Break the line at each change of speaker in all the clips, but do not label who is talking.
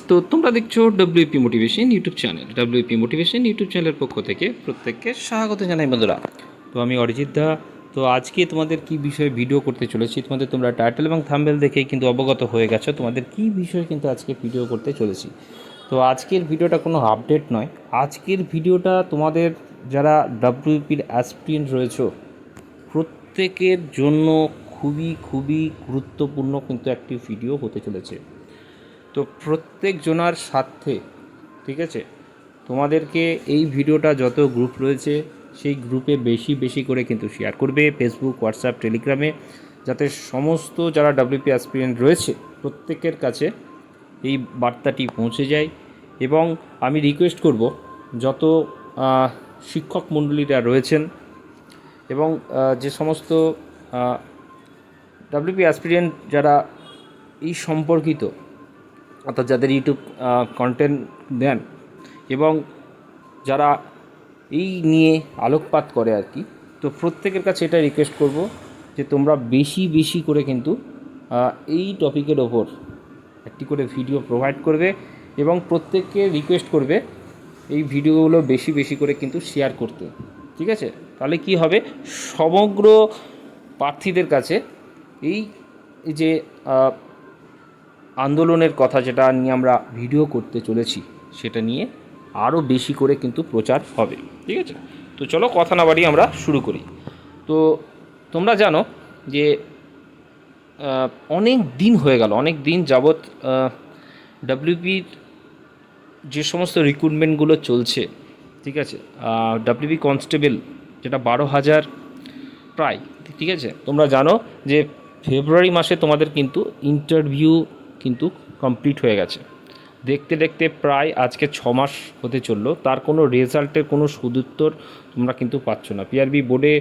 তো তোমরা দেখছো WP motivation YouTube channel. WP motivation YouTube চ্যানেলের পক্ষ থেকে প্রত্যেককে স্বাগত জানাই বন্ধুরা। তো আমি অরিজিৎ দা। তো আজকে তোমাদের কি বিষয়ে ভিডিও করতে চলেছি, তোমরা টাইটেল এবং থাম্বনেল দেখেই কিন্তু অবগত হয়ে গেছো তোমাদের কি বিষয়ে কিন্তু আজকে ভিডিও করতে চলেছি। তো আজকের ভিডিওটা কোনো আপডেট নয়, আজকের ভিডিওটা তোমাদের যারা ডব্লিউপির অ্যাসপিরেন্ট রয়েছে প্রত্যেকের জন্য খুবই খুবই গুরুত্বপূর্ণ কিন্তু একটি ভিডিও হতে চলেছে। তো প্রত্যেক জনার স্বার্থে, ঠিক আছে, তোমাদেরকে এই ভিডিওটা যত গ্রুপ রয়েছে সেই গ্রুপে বেশি বেশি করে কিন্তু শেয়ার করবে, ফেসবুক, হোয়াটসঅ্যাপ, টেলিগ্রামে, যাতে সমস্ত যারা ডব্লিউপি অ্যাসপিরেন্ট রয়েছে প্রত্যেকের কাছে এই বার্তাটি পৌঁছে যায়। এবং আমি রিকোয়েস্ট করব যত শিক্ষক মণ্ডলীরা রয়েছেন এবং যে সমস্ত ডব্লিউপি অ্যাসপিরেন্ট যারা এই সম্পর্কিত, অর্থাৎ যাদের ইউটিউব কন্টেন্ট দেন এবং যারা এই নিয়ে আলোকপাত করে আর কি, তো প্রত্যেকের কাছে এটা রিকোয়েস্ট করব যে তোমরা বেশি বেশি করে কিন্তু এই টপিকের ওপর একটি করে ভিডিও প্রোভাইড করবে এবং প্রত্যেককে রিকোয়েস্ট করবে এই ভিডিওগুলো বেশি বেশি করে কিন্তু শেয়ার করতে, ঠিক আছে? তাহলে কি হবে, সমগ্র প্রার্থীদের কাছে এই যে আন্দোলনের কথা যেটা নিয়ে আমরা ভিডিও করতে চলেছি সেটা নিয়ে আরও বেশি করে কিন্তু প্রচার হবে, ঠিক আছে? তো চলো কথা না বাড়িয়ে আমরা শুরু করি। তো তোমরা জানো যে অনেক দিন হয়ে গেল, অনেক দিন যাবৎ ডাব্লিউপির যে সমস্ত রিক্রুটমেন্টগুলো চলছে, ঠিক আছে, ডাব্লিউপি কনস্টেবল যেটা 12,000 প্রায়, ঠিক আছে, তোমরা জানো যে ফেব্রুয়ারি মাসে তোমাদের কিন্তু ইন্টারভিউ কিন্তু কমপ্লিট হয়ে গেছে। দেখতে দেখতে প্রায় আজকে 6 মাস হতে চললো, তার কোনো রেজাল্টের কোনো সদুত্তর তোমরা কিন্তু পাচ্ছ না। পিআরবি বোর্ডে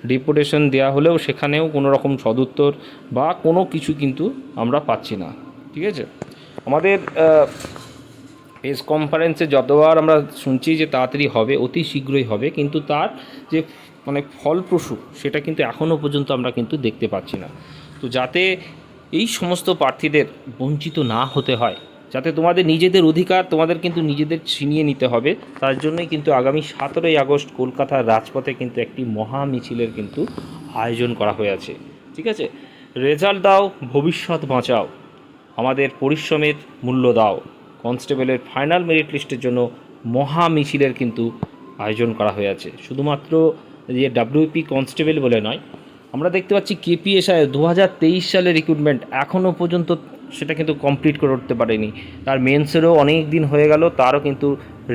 ডেপুটেশন দেওয়া হলেও সেখানেও কোনো রকম সদুত্তর বা কোনো কিছু কিন্তু আমরা পাচ্ছি না, ঠিক আছে? আমাদের প্রেস কনফারেন্সে যতবার আমরা শুনছি যে তাড়াতাড়ি হবে, অতি শীঘ্রই হবে, কিন্তু তার যে ফলপ্রসূ সেটা কিন্তু এখনও পর্যন্ত আমরা কিন্তু দেখতে পাচ্ছি না। তো যাতে এই সমস্ত প্রার্থীদের বঞ্চিত না হতে হয়, যাতে তোমাদের নিজেদের অধিকার তোমাদের কিন্তু নিজেদের ছিনিয়ে নিতে হবে, তার জন্যই কিন্তু আগামী 17ই আগস্ট কলকাতার রাজপথে কিন্তু একটি মহা মিছিলের কিন্তু আয়োজন করা হয়েছে, ঠিক আছে? রেজাল্ট দাও, ভবিষ্যৎ বাঁচাও, আমাদের পরিশ্রমের মূল্য দাও, কনস্টেবলের ফাইনাল মেরিট লিস্টের জন্য মহা মিছিলের কিন্তু আয়োজন করা হয়েছে। শুধুমাত্র যে ডাব্লিউপি কনস্টেবল বলে নয়, আমরা দেখতে পাচ্ছি কেপিএসআই 2023 সালের রিক্রুটমেন্ট এখনও পর্যন্ত সেটা কিন্তু কমপ্লিট করে উঠতে পারেনি। তার মেন্সেরও অনেক দিন হয়ে গেল, তারও কিন্তু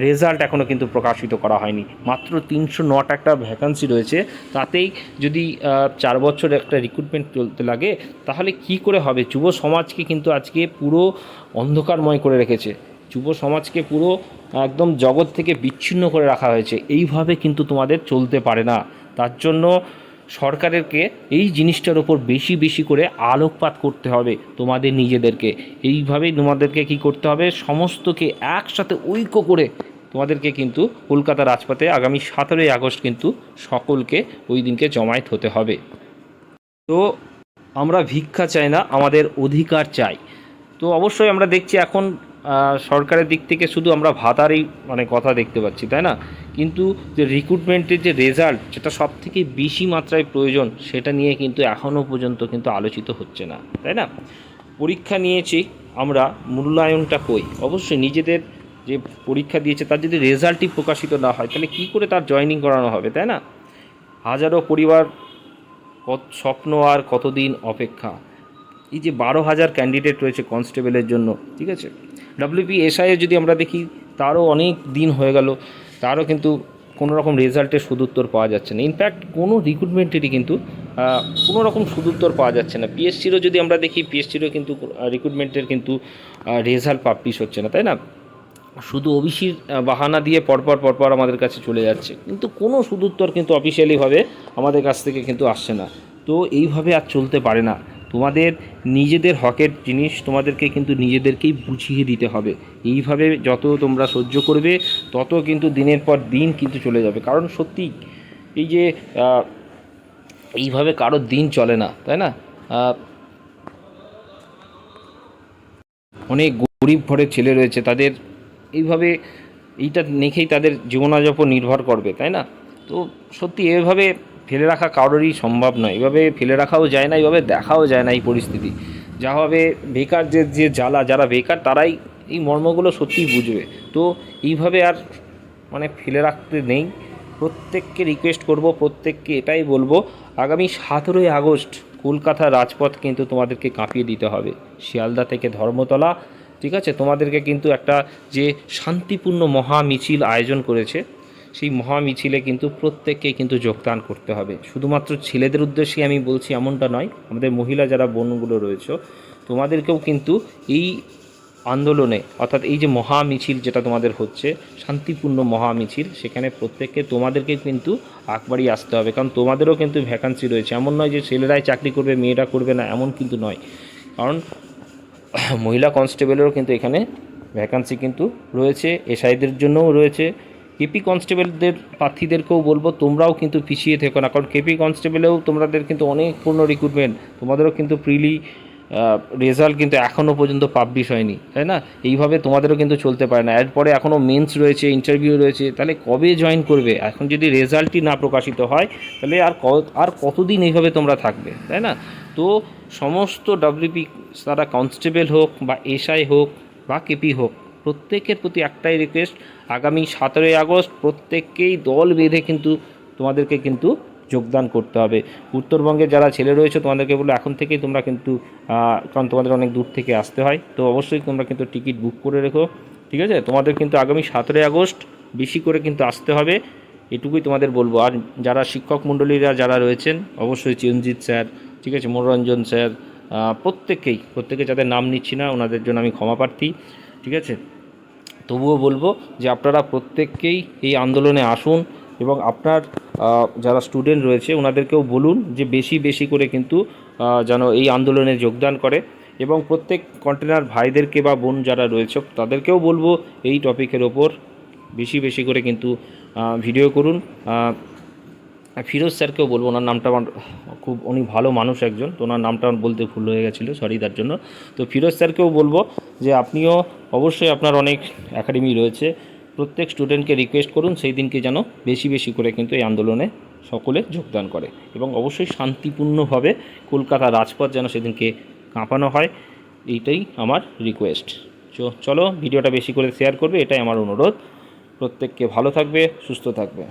রেজাল্ট এখনও কিন্তু প্রকাশিত করা হয়নি। মাত্র 309টা একটা ভ্যাকান্সি রয়েছে, তাতেই যদি 4 বছর একটা রিক্রুটমেন্ট চলতে লাগে তাহলে কি করে হবে? যুব সমাজকে কিন্তু আজকে পুরো অন্ধকারময় করে রেখেছে, যুব সমাজকে পুরো একদম জগৎ থেকে বিচ্ছিন্ন করে রাখা হয়েছে। এইভাবে কিন্তু তোমাদের চলতে পারে না। তার জন্য সরকারেরকে এই জিনিসটার ওপর বেশি বেশি করে আলোকপাত করতে হবে তোমাদের নিজেদেরকে। এইভাবেই তোমাদেরকে কি করতে হবে, সমস্তকে একসাথে ঐক্য করে তোমাদেরকে কিন্তু কলকাতা রাজপথে আগামী 17ই আগস্ট কিন্তু সকলকে ওই দিনকে জমায়েত হতে হবে। তো আমরা ভিক্ষা চাই না, আমাদের অধিকার চাই। তো অবশ্যই আমরা দেখছি এখন সরকারের দিক থেকে শুধু আমরা ভাতারই কথা দেখতে পাচ্ছি, তাই না? কিন্তু যে রিক্রুটমেন্টের যে রেজাল্ট, যেটা সব থেকে বেশি মাত্রায় প্রয়োজন, সেটা নিয়ে কিন্তু এখনও পর্যন্ত কিন্তু আলোচিত হচ্ছে না, তাই না? পরীক্ষা নিয়েছি আমরা, মূল্যায়নটা কই? অবশ্যই নিজেদের যে পরীক্ষা দিয়েছে তার যদি রেজাল্টই প্রকাশিত না হয় তাহলে কী করে তার জয়েনিং করানো হবে, তাই না? হাজারো পরিবার স্বপ্ন আর কতদিন অপেক্ষা। এই যে 12,000 ক্যান্ডিডেট রয়েছে কনস্টেবলের জন্য, ঠিক আছে, ডাব্লিউপি এসআইয়ে যদি আমরা দেখি তারও অনেক দিন হয়ে গেল, তারও কিন্তু কোনো রকম রেজাল্টের সদুত্তর পাওয়া যাচ্ছে না। ইনফ্যাক্ট কোনো রিক্রুটমেন্টেরই কিন্তু কোনো রকম সদুত্তর পাওয়া যাচ্ছে না। পিএসসিরও যদি আমরা দেখি, পিএসসিরও কিন্তু রিক্রুটমেন্টের কিন্তু রেজাল্ট পাবলিশ হচ্ছে না, তাই না? শুধু ওবিসির বাহানা দিয়ে পরপর আমাদের কাছে চলে যাচ্ছে, কিন্তু কোনো সদুত্তর কিন্তু অফিসিয়ালিভাবে আমাদের কাছ থেকে কিন্তু আসছে না। তো এইভাবে আর চলতে পারে না। তোমাদের নিজেদের হকের জিনিস তোমাদেরকে কিন্তু নিজেদেরকেই বুঝিয়ে দিতে হবে। এইভাবে যত তোমরা সহ্য করবে তত কিন্তু দিনের পর দিন কিন্তু চলে যাবে। কারণ সত্যি এই যে এইভাবে কারোর দিন চলে না, তাই না? অনেক গরিব ঘরের ছেলে রয়েছে, তাদের এইভাবে এইটা দেখেই তাদের জীবনযাপন নির্ভর করবে, তাই না? তো সত্যি এভাবে ফেলে রাখা কারোরই সম্ভব নয়, এভাবে ফেলে রাখাও যায় না, এইভাবে দেখাও যায় না এই পরিস্থিতি। যা হবে বেকার যে জ্বালা, যারা বেকার তারাই এই মর্মগুলো সত্যিই বুঝবে। তো এইভাবে আর মানে ফেলে রাখতে নেই। প্রত্যেককে রিকোয়েস্ট করব, প্রত্যেককে এটাই বলবো, আগামী 17ই আগস্ট কলকাতার রাজপথ কিন্তু তোমাদেরকে কাঁপিয়ে দিতে হবে। শিয়ালদা থেকে ধর্মতলা, ঠিক আছে? তোমাদেরকে কিন্তু একটা যে শান্তিপূর্ণ মহা মিছিল আয়োজন করেছে, সেই মহা মিছিলে কিন্তু প্রত্যেককে কিন্তু যোগদান করতে হবে। শুধুমাত্র ছেলেদের উদ্দেশ্যে আমি বলছি এমনটা নয়, আমাদের মহিলা যারা বোনগুলো রয়েছে তোমাদেরকেও কিন্তু এই আন্দোলনে, অর্থাৎ এই যে মহা মিছিল যেটা তোমাদের হচ্ছে শান্তিপূর্ণ মহা মিছিল, সেখানে প্রত্যেককে তোমাদেরকে কিন্তু আকবারই আসতে হবে, কারণ তোমাদেরও কিন্তু ভ্যাকান্সি রয়েছে। এমন নয় যে ছেলেরাই চাকরি করবে মেয়েরা করবে না, এমন কিন্তু নয়। কারণ মহিলা কনস্টেবলেরও কিন্তু এখানে ভ্যাকান্সি কিন্তু রয়েছে, এসআইদের জন্যও রয়েছে। কেপি কনস্টেবলদের প্রার্থীদেরকেও বলবো তোমরাও কিন্তু পিছিয়ে থেকো না, কারণ কেপি কনস্টেবলেও তোমাদের কিন্তু অনেক পূর্ণ রিক্রুটমেন্ট, তোমাদেরও কিন্তু প্রিলি রেজাল্ট কিন্তু এখনও পর্যন্ত পাবলিশ হয়নি, তাই না? এইভাবে তোমাদেরও কিন্তু চলতে পারে না, এরপরে এখনও মেন্স রয়েছে, ইন্টারভিউ রয়েছে, তাহলে কবে জয়েন করবে? এখন যদি রেজাল্টই না প্রকাশিত হয় তাহলে আর কতদিন এইভাবে তোমরা থাকবে, তাই না? তো সমস্ত ডাব্লিউপি তারা কনস্টেবল হোক বা এসআই হোক বা কেপি হোক, প্রত্যেকের প্রতি একটাই রিকোয়েস্ট, আগামী 17ই আগস্ট প্রত্যেককেই দল বেঁধে কিন্তু তোমাদেরকে কিন্তু যোগদান করতে হবে। উত্তরবঙ্গের যারা ছেলে রয়েছে তোমাদেরকে বলে এখন থেকেই তোমরা কিন্তু, কারণ তোমাদের অনেক দূর থেকে আসতে হয়, তো অবশ্যই তোমরা কিন্তু টিকিট বুক করে রেখো, ঠিক আছে? তোমাদের কিন্তু আগামী 17ই আগস্ট বেশি করে কিন্তু আসতে হবে, এটুকুই তোমাদের বলবো। আর যারা শিক্ষক মণ্ডলীরা যারা রয়েছেন, অবশ্যই চিরঞ্জিত স্যার, ঠিক আছে, মনোরঞ্জন স্যার, প্রত্যেকে যাদের নাম নিচ্ছি না ওনাদের জন্য আমি ক্ষমা প্রার্থী, ঠিক আছে? তবুও বলবো যে আপনারা প্রত্যেককেই এই আন্দোলনে আসুন, এবং আপনার যারা স্টুডেন্ট রয়েছে ওনাদেরকেও বলুন যে বেশি বেশি করে কিন্তু যেন এই আন্দোলনে যোগদান করে, এবং প্রত্যেক কন্টেনার ভাইদেরকে বা বোন যারা রয়েছে তাদেরকেও বলবো এই টপিকের ওপর বেশি বেশি করে কিন্তু ভিডিও করুন। ফিরোজ স্যারকেও বলবো, ওনার নামটা আমার খুব, উনি ভালো মানুষ একজন, তো ওনার নামটা আমার বলতে ভুল হয়ে গেছিলো, সরি তার জন্য। তো ফিরোজ স্যারকেও বলবো যে আপনিও অবশ্যই, আপনার অনেক একাডেমি রয়েছে, প্রত্যেক স্টুডেন্টকে রিকোয়েস্ট করুন সেই দিনকে যেন বেশি বেশি করে কিন্তু এই আন্দোলনে সকলে যোগদান করে, এবং অবশ্যই শান্তিপূর্ণভাবে কলকাতা রাজপথ যেন সেদিনকে কাঁপানো হয়, এইটাই আমার রিকোয়েস্ট। চলো ভিডিওটা বেশি করে শেয়ার করবে, এটাই আমার অনুরোধ। প্রত্যেককে ভালো থাকবে, সুস্থ থাকবে।